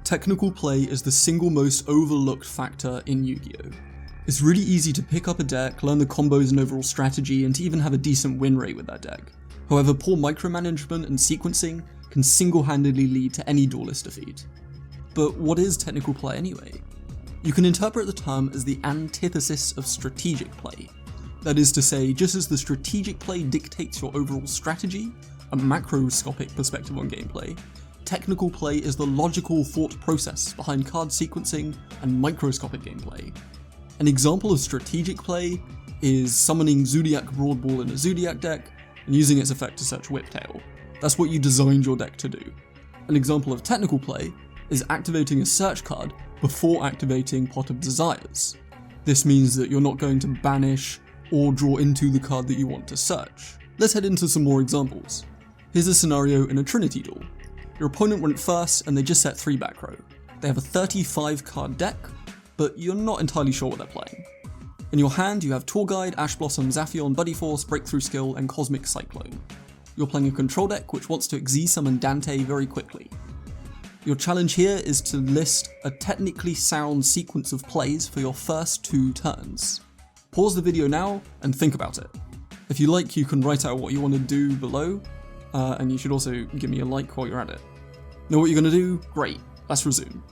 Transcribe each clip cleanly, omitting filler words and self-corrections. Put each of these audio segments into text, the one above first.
Technical play is the single most overlooked factor in Yu-Gi-Oh! It's really easy to pick up a deck, learn the combos and overall strategy, and to even have a decent win rate with that deck. However, poor micromanagement and sequencing can single-handedly lead to any duelist defeat. But what is technical play anyway? You can interpret the term as the antithesis of strategic play. That is to say, just as the strategic play dictates your overall strategy, a macroscopic perspective on gameplay, technical play is the logical thought process behind card sequencing and microscopic gameplay. An example of strategic play is summoning Zodiac Broadball in a Zodiac deck and using its effect to search Whiptail. That's what you designed your deck to do. An example of technical play is activating a search card before activating Pot of Desires. This means that you're not going to banish or draw into the card that you want to search. Let's head into some more examples. Here's a scenario in a Trinity duel. Your opponent went first and they just set 3 back row. They have a 35 card deck, but you're not entirely sure what they're playing. In your hand you have Tour Guide, Ash Blossom, Zaphion, Buddy Force, Breakthrough Skill, and Cosmic Cyclone. You're playing a control deck which wants to Xyz summon Dante very quickly. Your challenge here is to list a technically sound sequence of plays for your first 2 turns. Pause the video now and think about it. If you like, you can write out what you want to do below, and you should also give me a like while you're at it. Know what you're going to do? Great, let's resume.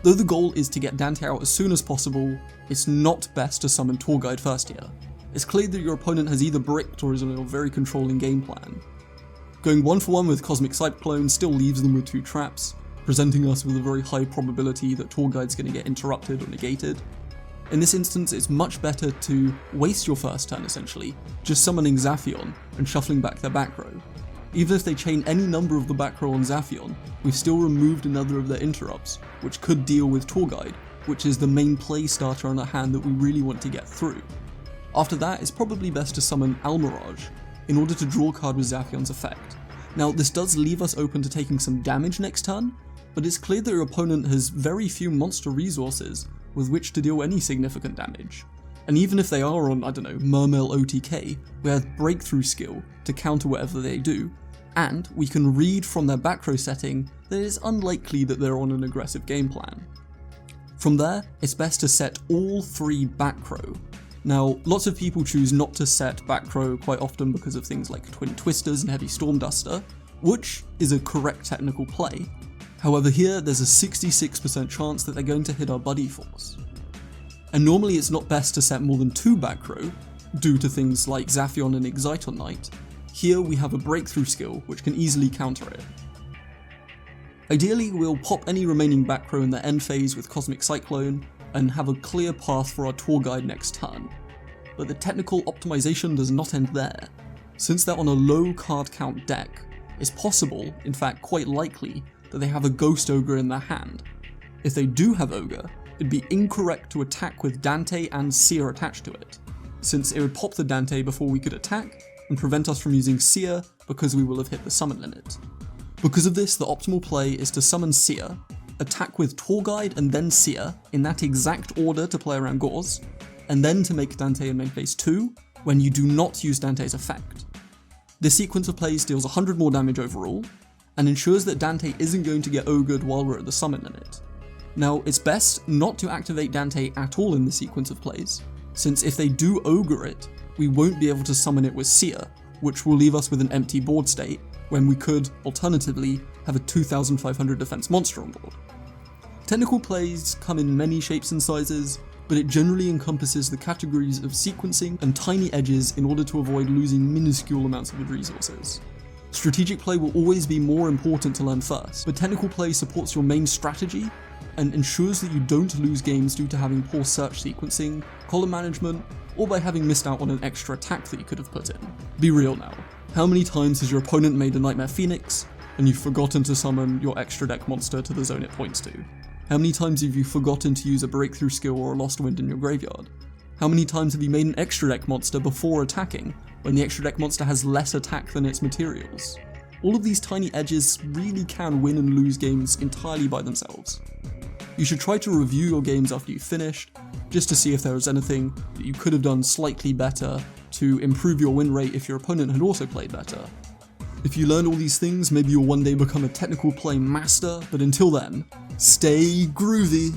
Though the goal is to get Dante out as soon as possible, it's not best to summon Tour Guide first here. It's clear that your opponent has either bricked or is on a very controlling game plan. Going 1-for-1 with Cosmic Cyclone still leaves them with 2 traps, presenting us with a very high probability that Tour Guide's going to get interrupted or negated. In this instance, it's much better to waste your first turn essentially, just summoning Zaphion and shuffling back their back row. Even if they chain any number of the back row on Zaphion, we've still removed another of their interrupts, which could deal with Tour Guide, which is the main play starter on a hand that we really want to get through. After that, it's probably best to summon Almirage, in order to draw a card with Zaphion's effect. Now, this does leave us open to taking some damage next turn, but it's clear that your opponent has very few monster resources with which to deal any significant damage. And even if they are on, I don't know, Mermail OTK, we have Breakthrough Skill to counter whatever they do, and we can read from their back row setting that it is unlikely that they're on an aggressive game plan. From there, it's best to set all 3 back row. Now, lots of people choose not to set back row quite often because of things like Twin Twisters and Heavy Storm Duster, which is a correct technical play. However, here there's a 66% chance that they're going to hit our Buddy Force. And normally it's not best to set more than 2 back row, due to things like Zaphion and Excite on Night. Here we have a Breakthrough Skill which can easily counter it. Ideally, we'll pop any remaining back row in the end phase with Cosmic Cyclone, and have a clear path for our Tour Guide next turn. But the technical optimization does not end there. Since they're on a low card count deck, it's possible, in fact quite likely, that they have a Ghost Ogre in their hand. If they do have Ogre, it'd be incorrect to attack with Dante and Seer attached to it, since it would pop the Dante before we could attack, and prevent us from using Seer because we will have hit the summon limit. Because of this, the optimal play is to summon Seer, attack with Tour Guide and then Seer, in that exact order to play around Gauze, and then to make Dante in main phase 2, when you do not use Dante's effect. This sequence of plays deals 100 more damage overall, and ensures that Dante isn't going to get ogred while we're at the summon limit. Now, it's best not to activate Dante at all in the sequence of plays, since if they do ogre it, we won't be able to summon it with Seer, which will leave us with an empty board state, when we could, alternatively, have a 2500 defense monster on board. Technical plays come in many shapes and sizes, but it generally encompasses the categories of sequencing and tiny edges in order to avoid losing minuscule amounts of resources. Strategic play will always be more important to learn first, but technical play supports your main strategy and ensures that you don't lose games due to having poor search sequencing, column management, or by having missed out on an extra attack that you could have put in. Be real now. How many times has your opponent made a Nightmare Phoenix, and you've forgotten to summon your extra deck monster to the zone it points to? How many times have you forgotten to use a Breakthrough Skill or a Lost Wind in your graveyard? How many times have you made an extra deck monster before attacking, when the extra deck monster has less attack than its materials? All of these tiny edges really can win and lose games entirely by themselves. You should try to review your games after you've finished, just to see if there was anything that you could have done slightly better to improve your win rate if your opponent had also played better. If you learn all these things, maybe you'll one day become a technical play master, but until then, stay groovy!